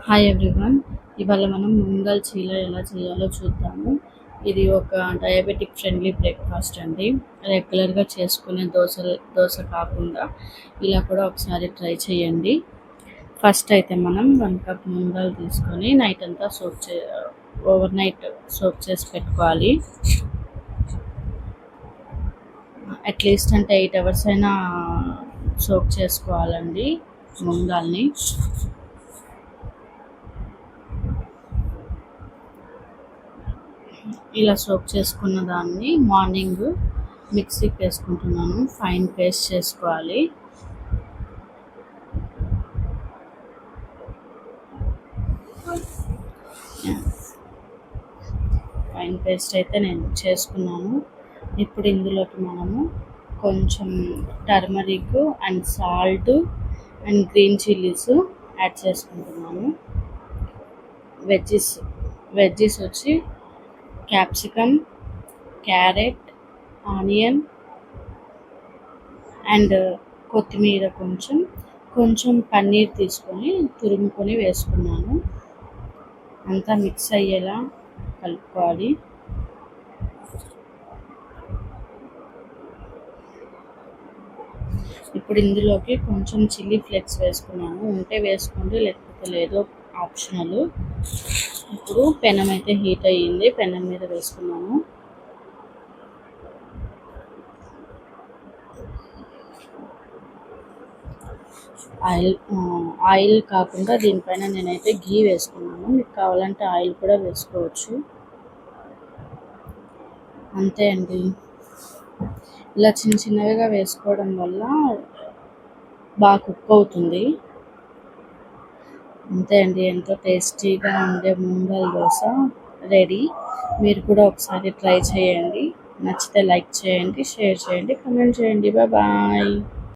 Hi everyone. ఇవాళ మనం ముంగల్ చీల ఎలా చేయాలో చూద్దాము. ఇది ఒక డయాబెటిక్ ఫ్రెండ్లీ బ్రేక్ఫాస్ట్ అండి. రెగ్యులర్గా చేసుకునే దోశ కాకుండా ఇలా కూడా ఒకసారి ట్రై చేయండి. ఫస్ట్ అయితే మనం 1 కప్ ముంగల్ తీసుకొని నైట్ అంతా ఓవర్ నైట్ సోక్ చేసి పెట్టుకోవాలి. అట్లీస్ట్ అంటే 8 అవర్స్ అయినా సోక్ చేసుకోవాలండి ముంగాల్ని. ఇలా సోక్ చేసుకున్న దాన్ని మార్నింగ్ మిక్సీకి వేసుకుంటున్నాను. ఫైన్ పేస్ట్ చేసుకోవాలి. ఫైన్ పేస్ట్ అయితే నేను చేసుకున్నాను. ఇప్పుడు ఇందులోకి మనము కొంచెం turmeric and salt and green chillies add చేసుకుంటున్నాను. వెజ్జెస్ వచ్చి క్యాప్సికమ్, క్యారెట్, ఆనియన్ అండ్ కొత్తిమీర, కొంచెం పన్నీర్ తీసుకొని తురుముకొని వేసుకున్నాను. అంతా మిక్స్ అయ్యేలా కలుపుకోవాలి. ఇప్పుడు ఇందులోకి కొంచెం చిల్లీ ఫ్లేక్స్ వేసుకున్నాను. ఉంటే వేసుకోండి, లేకపోతే లేదు, ఆప్షనల్. ఇప్పుడు పెనం అయితే హీట్ అయ్యింది. పెనం మీద వేసుకున్నాను. ఆయిల్ కాకుండా దీనిపైన నేనైతే ఘీ వేసుకున్నాను. మీకు కావాలంటే ఆయిల్ కూడా వేసుకోవచ్చు. అంతే అండి. ఇలా చిన్నగా వేసుకోవడం వల్ల బాగా కుక్ అవుతుంది. అంతే అండి, ఎంతో టేస్టీగా ఉండే ముంగల్ దోశ రెడీ. మీరు కూడా ఒకసారి ట్రై చేయండి. నచ్చితే లైక్ చేయండి, షేర్ చేయండి, కామెంట్ చేయండి. బాయ్.